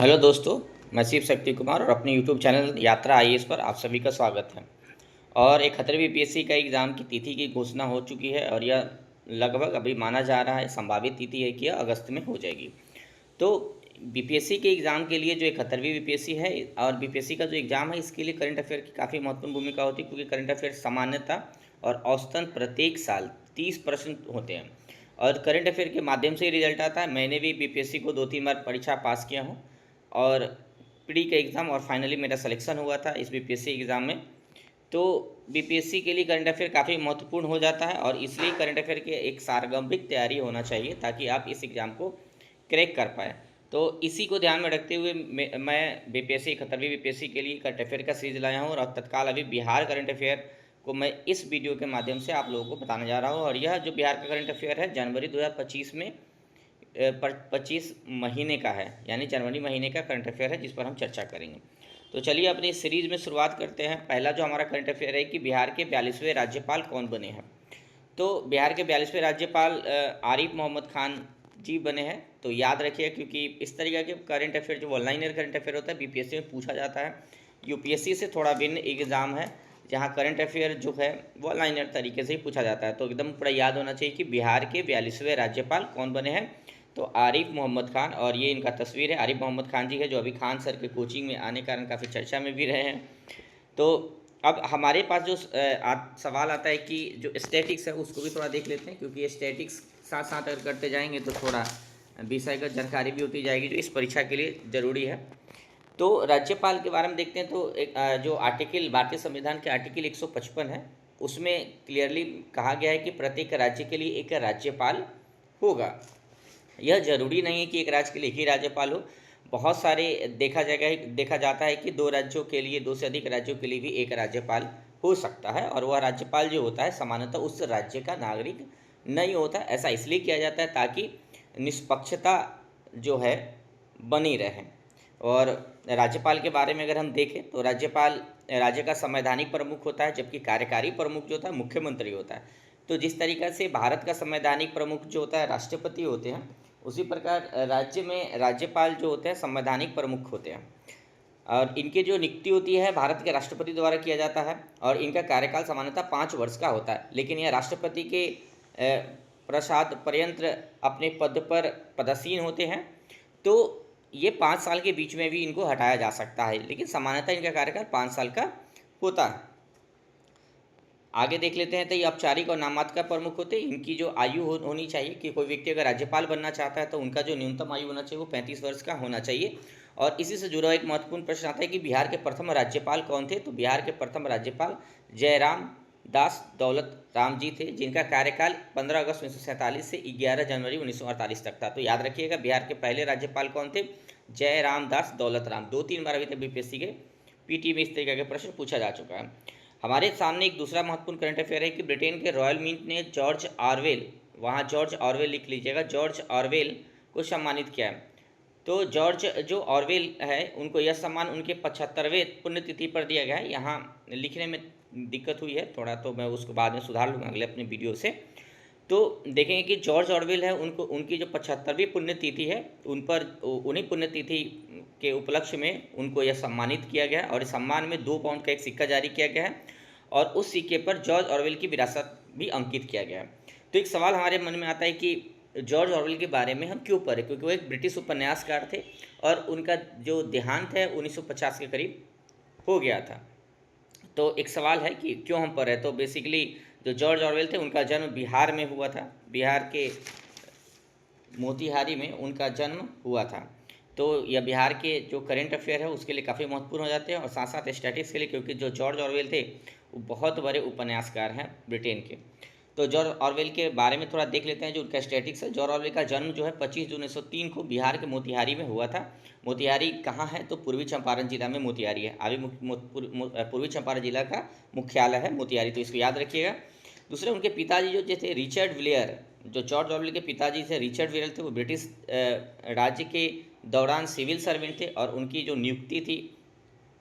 Hello दोस्तों, मैं शिव शक्ति कुमार और अपने यूट्यूब चैनल यात्रा आईएएस पर आप सभी का स्वागत है। और एक खतरे बीपीएससी का एग्ज़ाम की तिथि की घोषणा हो चुकी है और यह लगभग अभी माना जा रहा है, संभावित तिथि है कि यह अगस्त में हो जाएगी। तो बीपीएससी के एग्ज़ाम के लिए जो 71वीं बीपीएससी है और बीपीएससी का जो एग्ज़ाम है, इसके लिए करंट अफेयर की काफ़ी महत्वपूर्ण भूमिका होती है, क्योंकि करंट अफेयर सामान्यतः और औसतन प्रत्येक साल 30 प्रश्न होते हैं और करंट अफेयर के माध्यम से ही रिजल्ट आता है। मैंने भी बीपीएससी को 2-3 बार परीक्षा पास किया हूँ और प्री का एग्ज़ाम और फाइनली मेरा सिलेक्शन हुआ था इस बीपीएससी एग्ज़ाम में। तो बीपीएससी के लिए करंट अफेयर काफ़ी महत्वपूर्ण हो जाता है और इसलिए करंट अफेयर की एक सारगर्भित तैयारी होना चाहिए ताकि आप इस एग्ज़ाम को क्रैक कर पाएँ। तो इसी को ध्यान में रखते हुए मैं बीपीएससी 71वीं बीपीएससी के लिए करंट अफेयर का सीरीज लाया हूँ और तत्काल अभी बिहार करंट अफेयर को मैं इस वीडियो के माध्यम से आप लोगों को बताने जा रहा हूँ। और यह जो बिहार का करंट अफेयर है जनवरी 2025 में 25 महीने का है, यानी जनवरी महीने का करंट अफेयर है जिस पर हम चर्चा करेंगे। तो चलिए अपनी इस सीरीज में शुरुआत करते हैं। पहला जो हमारा करंट अफेयर है कि बिहार के 42वें राज्यपाल कौन बने हैं। तो बिहार के 42वें राज्यपाल आरिफ मोहम्मद खान जी बने हैं। तो याद रखिए, क्योंकि इस तरीके के करंट अफेयर जो ऑनलाइन करंट अफेयर होता है बीपीएससी में पूछा जाता है। यूपीएससी से थोड़ा भिन्न एग्ज़ाम है जहाँ करंट अफेयर जो है वो ऑनलाइन तरीके से ही पूछा जाता है। तो एकदम पूरा याद होना चाहिए कि बिहार के 42वें राज्यपाल कौन बने हैं। तो आरिफ मोहम्मद खान, और ये इनका तस्वीर है। आरिफ मोहम्मद खान जी है जो अभी खान सर के कोचिंग में आने के कारण काफ़ी चर्चा में भी रहे हैं। तो अब हमारे पास जो सवाल आता है कि जो स्टैटिक्स है उसको भी थोड़ा देख लेते हैं, क्योंकि ये स्टैटिक्स साथ साथ अगर करते जाएंगे तो थोड़ा विषयगत जानकारी भी होती जाएगी जो इस परीक्षा के लिए ज़रूरी है। तो राज्यपाल के बारे में देखते हैं। तो एक जो आर्टिकल भारतीय संविधान के आर्टिकल 155 है उसमें क्लियरली कहा गया है कि प्रत्येक राज्य के लिए एक राज्यपाल होगा। यह जरूरी नहीं है कि एक राज्य के लिए एक ही राज्यपाल हो। बहुत सारे देखा जाता है कि 2 राज्यों के लिए, 2 से अधिक राज्यों के लिए भी एक राज्यपाल हो सकता है और वह राज्यपाल जो होता है सामान्यतः उस राज्य का नागरिक नहीं होता। ऐसा इसलिए किया जाता है ताकि निष्पक्षता जो है बनी रहे। और राज्यपाल के बारे में अगर हम देखें तो राज्यपाल राज्य का संवैधानिक प्रमुख होता है, जबकि कार्यकारी प्रमुख जो होता है मुख्यमंत्री होता है। तो जिस तरीक़े से भारत का संवैधानिक प्रमुख जो होता है राष्ट्रपति होते हैं, उसी प्रकार राज्य में राज्यपाल जो होते हैं संवैधानिक प्रमुख होते हैं। और इनकी जो नियुक्ति होती है भारत के राष्ट्रपति द्वारा किया जाता है और इनका कार्यकाल सामान्यतः 5 वर्ष का होता है। लेकिन यह राष्ट्रपति के प्रसाद पर्यंत अपने पद पर पदासीन होते हैं। तो ये 5 साल के बीच में भी इनको हटाया जा सकता है, लेकिन सामान्यतः इनका कार्यकाल 5 साल का होता है। आगे देख लेते हैं। तो ये औपचारिक और नामात्मक प्रमुख होते हैं। इनकी जो आयु होनी चाहिए कि कोई व्यक्ति अगर राज्यपाल बनना चाहता है तो उनका जो न्यूनतम आयु होना चाहिए वो 35 वर्ष का होना चाहिए। और इसी से जुड़ा एक महत्वपूर्ण प्रश्न आता है कि बिहार के प्रथम राज्यपाल कौन थे। तो बिहार के प्रथम राज्यपाल जयराम दास दौलत राम जी थे, जिनका कार्यकाल 15 अगस्त 1947 से 11 जनवरी 1948 तक था। तो याद रखिएगा बिहार के पहले राज्यपाल कौन थे, जयराम दास दौलत राम। 2-3 बार अभी तक बीपीएससी के पीटी में इस तरीके के प्रश्न पूछा जा चुका है। हमारे सामने एक दूसरा महत्वपूर्ण करंट अफेयर है कि ब्रिटेन के रॉयल मिंट ने जॉर्ज ऑरवेल, वहाँ जॉर्ज ऑरवेल लिख लीजिएगा, जॉर्ज ऑरवेल को सम्मानित किया है। तो जॉर्ज जो ऑरवेल है उनको यह सम्मान उनके 75वें पुण्यतिथि पर दिया गया है। यहाँ लिखने में दिक्कत हुई है थोड़ा, तो मैं उसको बाद में सुधार लूँगा अगले अपने वीडियो से। तो देखेंगे कि जॉर्ज ऑरवेल है, उनकी जो 75वीं पुण्यतिथि है उन पर उन्हीं पुण्यतिथि के उपलक्ष्य में उनको यह सम्मानित किया गया और इस सम्मान में 2 पाउंड का एक सिक्का जारी किया गया है और उस सिक्के पर जॉर्ज ऑरवेल की विरासत भी अंकित किया गया है। तो एक सवाल हमारे मन में आता है कि जॉर्ज ऑरवेल के बारे में हम क्यों पढ़े, क्योंकि वो एक ब्रिटिश उपन्यासकार थे और उनका जो देहांत है 1950 के करीब हो गया था। तो एक सवाल है कि क्यों हम पढ़ रहे। तो बेसिकली जो जॉर्ज ऑरवेल थे उनका जन्म बिहार में हुआ था, बिहार के मोतिहारी में उनका जन्म हुआ था। तो यह बिहार के जो करंट अफेयर है उसके लिए काफ़ी महत्वपूर्ण हो जाते हैं और साथ साथ स्टैटिक्स के लिए, क्योंकि जो जॉर्ज ऑरवेल थे वो बहुत बड़े उपन्यासकार हैं ब्रिटेन के। तो जॉर्ज ऑरवेल के बारे में थोड़ा देख लेते हैं जो उनका स्टैटिक्स है। जॉर्ज ऑरवेल का जन्म जो है 25 जून 1903 को बिहार के मोतिहारी में हुआ था। मोतिहारी कहाँ है, तो पूर्वी चंपारण जिला में मोतिहारी है। अभी पूर्वी चंपारण जिला का मुख्यालय है मोतिहारी, तो इसको याद रखिएगा। दूसरे उनके पिताजी जो थे रिचर्ड विलियर, जो जॉर्ज ऑरवेल के पिताजी थे रिचर्ड विलियर थे, वो ब्रिटिश राज्य के दौरान सिविल सर्वेंट थे और उनकी जो नियुक्ति थी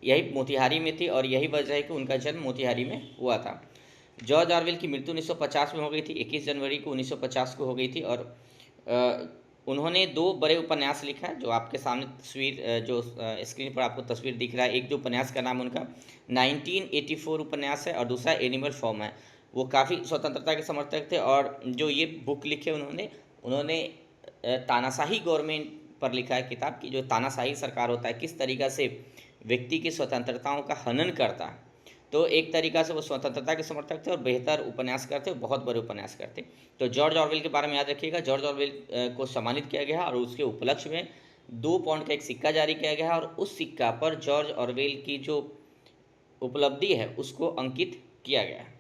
यही मोतिहारी में थी और यही वजह है कि उनका जन्म मोतिहारी में हुआ था। जॉर्ज ऑरवेल की मृत्यु 1950 में हो गई थी, 21 जनवरी को 1950 को हो गई थी। और उन्होंने 2 बड़े उपन्यास लिखा है, जो आपके सामने तस्वीर स्क्रीन पर आपको तस्वीर दिख रहा है। एक जो उपन्यास का नाम उनका 1984 उपन्यास है और दूसरा एनिमल फॉर्म है। वो काफ़ी स्वतंत्रता के समर्थक थे और जो ये बुक लिखे उन्होंने तानाशाही गवर्नमेंट पर लिखा है किताब की, जो तानाशाही सरकार होता है किस तरीक़ा से व्यक्ति की स्वतंत्रताओं का हनन करता है। तो एक तरीक़ा से वो स्वतंत्रता के समर्थक थे और बेहतर उपन्यासकार थे, बहुत बड़े उपन्यासकार थे। तो जॉर्ज ऑरवेल के बारे में याद रखिएगा, जॉर्ज ऑरवेल को सम्मानित किया गया है और उसके उपलक्ष्य में 2 पाउंड का एक सिक्का जारी किया गया है और उस सिक्का पर जॉर्ज ऑरवेल की जो उपलब्धि है उसको अंकित किया गया है।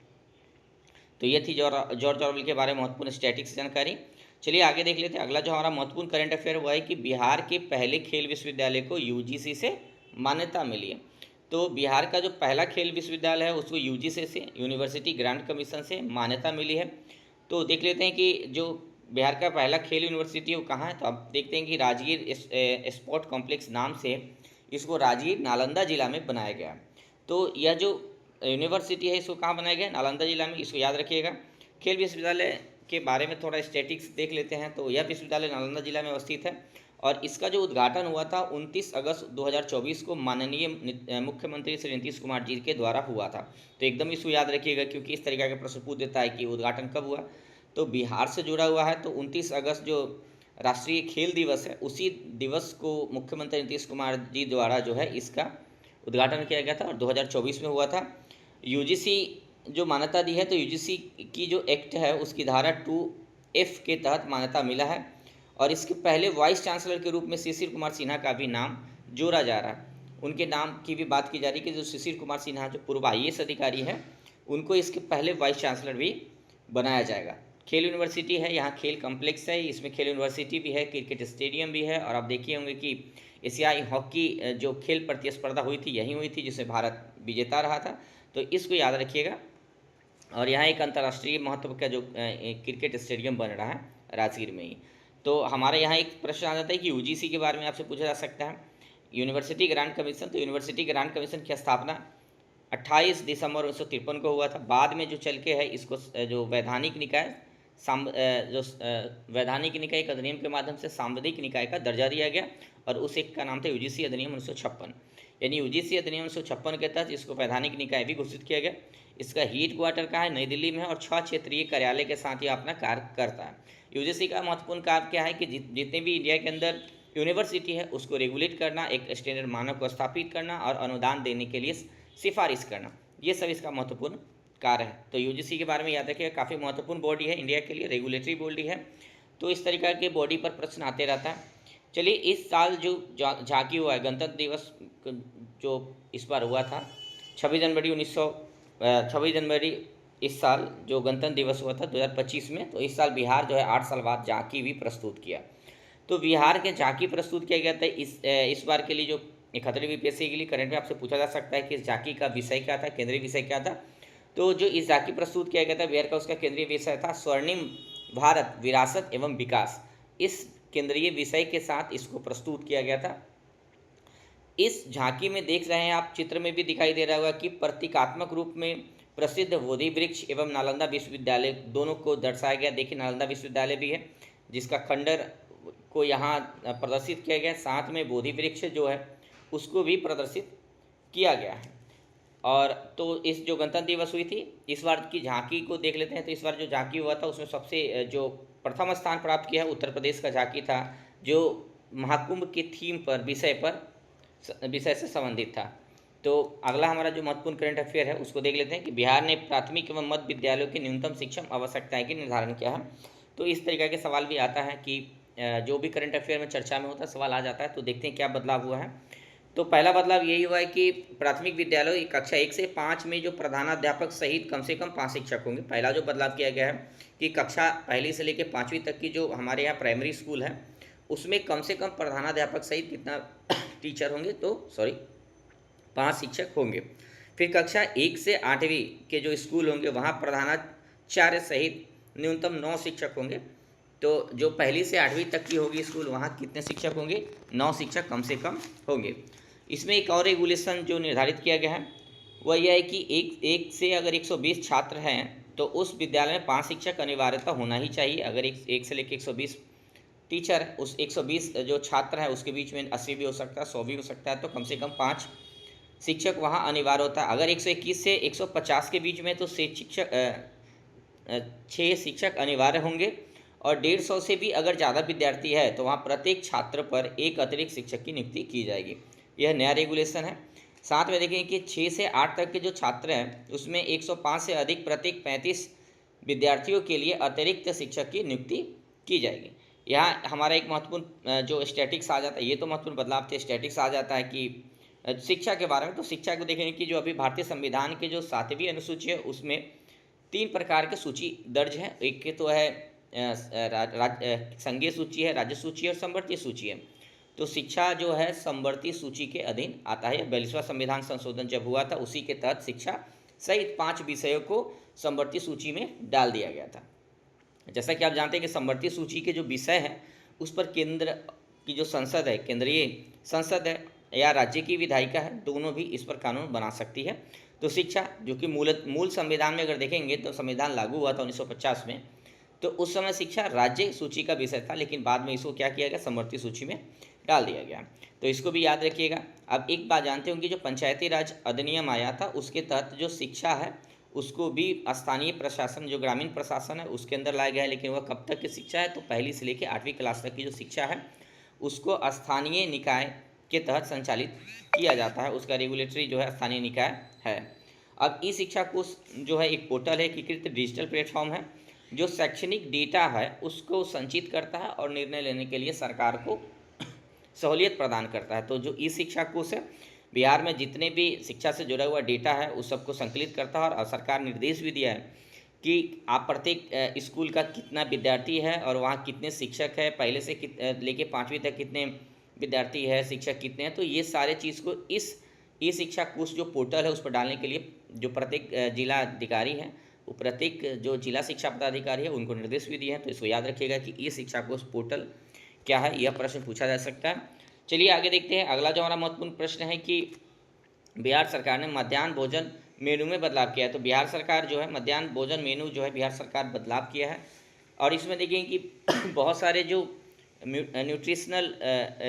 तो ये थी जॉर्ज ऑरवेल के बारे में महत्वपूर्ण स्टैटिक्स जानकारी। चलिए आगे देख लेते हैं। अगला जो हमारा महत्वपूर्ण करंट अफेयर हुआ है कि बिहार के पहले खेल विश्वविद्यालय को यूजीसी से मान्यता मिली है। तो बिहार का जो पहला खेल विश्वविद्यालय है उसको यूजीसी से, यूनिवर्सिटी ग्रांट कमीशन से मान्यता मिली है। तो देख लेते हैं कि जो बिहार का पहला खेल यूनिवर्सिटी वो कहाँ है। तो आप देखते हैं कि राजगीर स्पोर्ट कॉम्प्लेक्स नाम से इसको राजगीर नालंदा जिला में बनाया गया। तो यह जो यूनिवर्सिटी है इसको कहाँ बनाया गया, नालंदा जिला में, इसको याद रखिएगा। खेल विश्वविद्यालय के बारे में थोड़ा स्टैटिक्स देख लेते हैं। तो यह विश्वविद्यालय नालंदा जिला में अवस्थित है और इसका जो उद्घाटन हुआ था 29 अगस्त 2024 को माननीय मुख्यमंत्री श्री नीतीश कुमार जी के द्वारा हुआ था। तो एकदम इसको याद रखिएगा क्योंकि इस तरीके का प्रश्न पूछ देता है कि उद्घाटन कब हुआ। तो बिहार से जुड़ा हुआ है, तो 29 अगस्त जो राष्ट्रीय खेल दिवस है उसी दिवस को मुख्यमंत्री नीतीश कुमार जी द्वारा जो है इसका उद्घाटन किया गया था और 2024 में हुआ था। यूजीसी जो मान्यता दी है, तो यूजीसी की जो एक्ट है उसकी धारा 2F के तहत मान्यता मिला है और इसके पहले वाइस चांसलर के रूप में शिशिर कुमार सिन्हा का भी नाम जोड़ा जा रहा है। उनके नाम की भी बात की जा रही है कि जो शिशिर कुमार सिन्हा जो पूर्व IAS अधिकारी है उनको इसके पहले वाइस चांसलर भी बनाया जाएगा। खेल यूनिवर्सिटी है, यहाँ खेल कम्प्लेक्स है, इसमें खेल यूनिवर्सिटी भी है, क्रिकेट स्टेडियम भी है और आप देखिए होंगे कि एशियाई हॉकी जो खेल प्रतिस्पर्धा हुई थी यहीं हुई थी जिसमें भारत विजेता रहा था। तो इसको याद रखिएगा। और यहाँ एक अंतर्राष्ट्रीय महत्व का जो क्रिकेट स्टेडियम बन रहा है राजगीर में ही। तो हमारे यहाँ एक प्रश्न आ जाता है कि यूजीसी के बारे में आपसे पूछा जा सकता है। यूनिवर्सिटी ग्रांट कमीशन, तो यूनिवर्सिटी ग्रांट कमीशन की स्थापना 28 दिसंबर 1953 को हुआ था। बाद में जो चल के है इसको जो वैधानिक निकाय वैधानिक निकाय एक अधिनियम के माध्यम से सांविधिक निकाय का दर्जा दिया गया और उस एक का नाम था यूजीसी अधिनियम 1956। यानी यूजीसी अधिनियम 1956 के तहत इसको वैधानिक निकाय भी घोषित किया गया। इसका हेड क्वार्टर कहाँ है, नई दिल्ली में है और 6 क्षेत्रीय कार्यालय के साथ ही अपना कार्य करता है। यूजीसी का महत्वपूर्ण कार्य क्या है कि जितने भी इंडिया के अंदर यूनिवर्सिटी है उसको रेगुलेट करना, एक स्टैंडर्ड मानक को स्थापित करना और अनुदान देने के लिए सिफारिश करना, ये सब इसका महत्वपूर्ण कार्य है। तो यूजीसी के बारे में याद रखिएगा, काफ़ी महत्वपूर्ण बॉडी है इंडिया के लिए, रेगुलेटरी बॉडी है। तो इस तरीके के बॉडी पर प्रश्न आते रहता है। चलिए इस साल जो झांकी हुआ है गणतंत्र दिवस जो इस बार हुआ था 26 जनवरी इस साल जो गणतंत्र दिवस हुआ था 2025 में, तो इस साल बिहार जो है 8 साल बाद झांकी भी प्रस्तुत किया। तो बिहार के झांकी प्रस्तुत किया गया था इस बार के लिए जो 71वीं बीपीएससी के लिए करंट में आपसे पूछा जा सकता है कि इस झांकी का विषय क्या था, केंद्रीय विषय क्या था। तो जो इस झांकी प्रस्तुत किया गया था बिहार का उसका केंद्रीय विषय था स्वर्णिम भारत विरासत एवं विकास। इस केंद्रीय विषय के साथ इसको प्रस्तुत किया गया था। इस झांकी में देख रहे हैं आप, चित्र में भी दिखाई दे रहा होगा कि प्रतीकात्मक रूप में प्रसिद्ध बोधि वृक्ष एवं नालंदा विश्वविद्यालय दोनों को दर्शाया गया। देखिए नालंदा विश्वविद्यालय भी है जिसका खंडर को यहाँ प्रदर्शित किया गया, साथ में बोधि वृक्ष जो है उसको भी प्रदर्शित किया गया है। और तो इस जो गणतंत्र दिवस हुई थी इस बार की झांकी को देख लेते हैं। तो इस बार जो झांकी हुआ था उसमें सबसे जो प्रथम स्थान प्राप्त किया उत्तर प्रदेश का झांकी था, जो महाकुंभ के थीम पर विषय से संबंधित था। तो अगला हमारा जो महत्वपूर्ण करंट अफेयर है उसको देख लेते हैं कि बिहार ने प्राथमिक एवं मध्य विद्यालयों की न्यूनतम शिक्षण आवश्यकताएं की निर्धारण किया है। तो इस तरीके के सवाल भी आता है कि जो भी करंट अफेयर में चर्चा में होता है सवाल आ जाता है। तो देखते हैं क्या बदलाव हुआ है। तो पहला बदलाव यही हुआ है कि प्राथमिक विद्यालय कक्षा 1 से 5 में जो प्रधानाध्यापक सहित कम से कम 5 शिक्षक होंगे। पहला जो बदलाव किया गया है कि कक्षा पहली से लेकर 5वीं तक की जो हमारे यहाँ प्राइमरी स्कूल है उसमें कम से कम प्रधानाध्यापक सहित कितना टीचर होंगे, तो 5 शिक्षक होंगे। फिर कक्षा 1 से 8वीं के जो स्कूल होंगे वहाँ प्रधानाचार्य सहित न्यूनतम 9 शिक्षक होंगे। तो जो पहली से 8वीं तक की होगी स्कूल वहाँ कितने शिक्षक होंगे, 9 शिक्षक कम से कम होंगे। इसमें एक और रेगुलेशन जो निर्धारित किया गया है वह यह है कि एक से अगर 120 छात्र हैं तो उस विद्यालय में 5 शिक्षक अनिवार्यता होना ही चाहिए। अगर एक से लेकर 120 टीचर उस 120 जो छात्र है उसके बीच में 80 भी हो सकता है, 100 भी हो सकता है, तो कम से कम 5 शिक्षक वहाँ अनिवार्य होता है। अगर 121 से 150 के बीच में तो 6 शिक्षक अनिवार्य होंगे, और 150 से भी अगर ज़्यादा विद्यार्थी है तो वहाँ प्रत्येक छात्र पर एक अतिरिक्त शिक्षक की नियुक्ति की जाएगी। यह नया रेगुलेशन है। साथ में देखें कि 6 से 8 तक के जो छात्र हैं उसमें 105 से अधिक प्रत्येक 35 विद्यार्थियों के लिए अतिरिक्त शिक्षक की नियुक्ति की जाएगी। यहाँ हमारा एक महत्वपूर्ण जो स्टैटिक्स आ जाता है, ये तो महत्वपूर्ण बदलाव थे। स्टैटिक्स आ जाता है कि शिक्षा के बारे में, तो शिक्षा को देखेंगे कि जो अभी भारतीय संविधान के जो 7वीं अनुसूची है उसमें 3 प्रकार की सूची दर्ज है। एक के तो है संघीय सूची है, राज्य सूची है और समवर्ती सूची है। तो शिक्षा जो है समवर्ती सूची के अधीन आता है। 42वां संविधान संशोधन जब हुआ था उसी के तहत शिक्षा सहित 5 विषयों को समवर्ती सूची में डाल दिया गया था। जैसा कि आप जानते हैं कि समवर्ती सूची के जो विषय हैं उस पर केंद्र की जो संसद है, केंद्रीय संसद है या राज्य की विधायिका है, दोनों भी इस पर कानून बना सकती है। तो शिक्षा जो कि मूल संविधान में अगर देखेंगे तो संविधान लागू हुआ था 1950 में, तो उस समय शिक्षा राज्य सूची का विषय था, लेकिन बाद में इसको क्या किया गया, समवर्ती सूची में डाल दिया गया। तो इसको भी याद रखिएगा। अब एक बात जानते होंगे, जो पंचायती राज अधिनियम आया था उसके तहत जो शिक्षा है उसको भी स्थानीय प्रशासन, जो ग्रामीण प्रशासन है उसके अंदर लाया गया है। लेकिन वह कब तक की शिक्षा है, तो पहली से लेकर 8वीं क्लास तक की जो शिक्षा है उसको स्थानीय निकाय के तहत संचालित किया जाता है। उसका रेगुलेटरी जो है स्थानीय निकाय है। अब ई शिक्षा कोष जो है एक पोर्टल है, एकीकृत डिजिटल प्लेटफॉर्म है जो शैक्षणिक डेटा है उसको संचित करता है और निर्णय लेने के लिए सरकार को सहूलियत प्रदान करता है। तो जो ई शिक्षा कोष है बिहार में जितने भी शिक्षा से जुड़ा हुआ डेटा है उस सबको संकलित करता है, और सरकार निर्देश भी दिया है कि आप प्रत्येक स्कूल का कितना विद्यार्थी है और वहाँ कितने शिक्षक है, पहले से लेके 5वीं तक कितने विद्यार्थी है, शिक्षक कितने हैं। तो ये सारे चीज़ को इस ई शिक्षा कोष जो पोर्टल है उस पर डालने के लिए जो प्रत्येक जिला अधिकारी हैं वो प्रत्येक जो जिला शिक्षा पदाधिकारी है उनको निर्देश भी दिए हैं। तो इसको याद रखिएगा कि ई शिक्षा कोष पोर्टल क्या है, यह प्रश्न पूछा जा सकता है। चलिए आगे देखते हैं। अगला जो हमारा महत्वपूर्ण प्रश्न है कि बिहार सरकार ने मध्याह्न भोजन मेनू में बदलाव किया है। तो बिहार सरकार जो है मध्याह्न भोजन मेनू जो है बिहार सरकार बदलाव किया है, और इसमें देखिए कि बहुत सारे जो न्यूट्रिशनल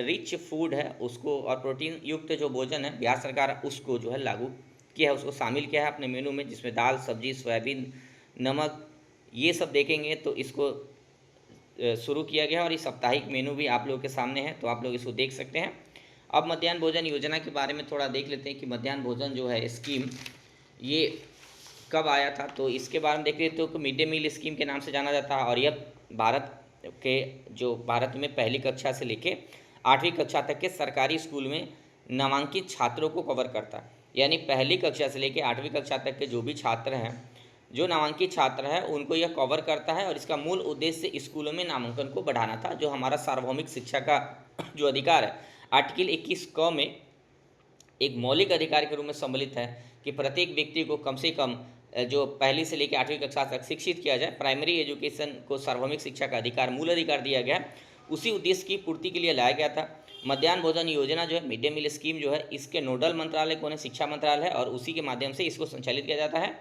रिच फूड है उसको और प्रोटीन युक्त जो भोजन है बिहार सरकार उसको जो है लागू किया है, उसको शामिल किया है अपने मेनू में, जिसमें दाल, सब्जी, सोयाबीन, नमक ये सब देखेंगे तो इसको शुरू किया गया। और ये साप्ताहिक मेनू भी आप लोगों के सामने है, तो आप लोग इसको देख सकते हैं। अब मध्याह्न भोजन योजना के बारे में थोड़ा देख लेते हैं कि मध्याह्न भोजन जो है स्कीम ये कब आया था। तो इसके बारे में देख लेते हो कि मिड डे मील स्कीम के नाम से जाना जाता है, और यह भारत में पहली कक्षा से लेके 8वीं कक्षा तक के सरकारी स्कूल में नामांकित छात्रों को कवर करता है। यानी पहली कक्षा से लेके 8वीं कक्षा तक के जो भी छात्र हैं, जो नामांकित छात्र हैं उनको यह कवर करता है। और इसका मूल उद्देश्य स्कूलों में नामांकन को बढ़ाना था, जो हमारा सार्वभौमिक शिक्षा का जो अधिकार है आर्टिकल 21 क में एक मौलिक अधिकार के रूप में सम्मिलित है कि प्रत्येक व्यक्ति को कम से कम जो पहली से लेकर 8वीं कक्षा तक शिक्षित किया जाए। प्राइमरी एजुकेशन को सार्वभौमिक शिक्षा का अधिकार, मूल अधिकार दिया गया। उसी उद्देश्य की पूर्ति के लिए लाया गया था। मध्याह्न भोजन योजना जो है मिड डे मील स्कीम जो है इसके नोडल मंत्रालय कौन है, शिक्षा मंत्रालय है, और उसी के माध्यम से इसको संचालित किया जाता है।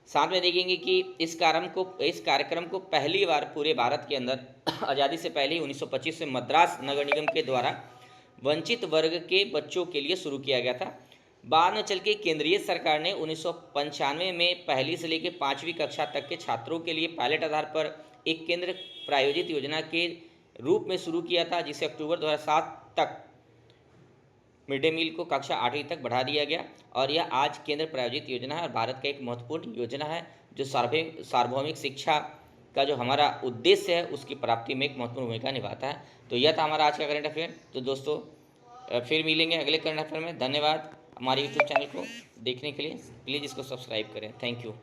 साथ में देखेंगे कि इस कार्यक्रम को पहली बार पूरे भारत के अंदर आज़ादी से पहले 1925 से मद्रास नगर निगम के द्वारा वंचित वर्ग के बच्चों के लिए शुरू किया गया था। बाद में चल के केंद्रीय सरकार ने 1995 में पहली से लेकर 5वीं कक्षा तक के छात्रों के लिए पायलट आधार पर एक केंद्र प्रायोजित योजना के रूप में शुरू किया था, जिसे अक्टूबर 2007 तक मिड डे मील को कक्षा 8वीं तक बढ़ा दिया गया। और यह आज केंद्र प्रायोजित योजना है और भारत का एक महत्वपूर्ण योजना है जो सार्वभौमिक शिक्षा का जो हमारा उद्देश्य है उसकी प्राप्ति में एक महत्वपूर्ण भूमिका निभाता है। तो यह था हमारा आज का करंट अफेयर। तो दोस्तों फिर मिलेंगे अगले करंट अफेयर में। धन्यवाद। हमारे यूट्यूब चैनल को देखने के लिए प्लीज़ इसको सब्सक्राइब करें। Thank you.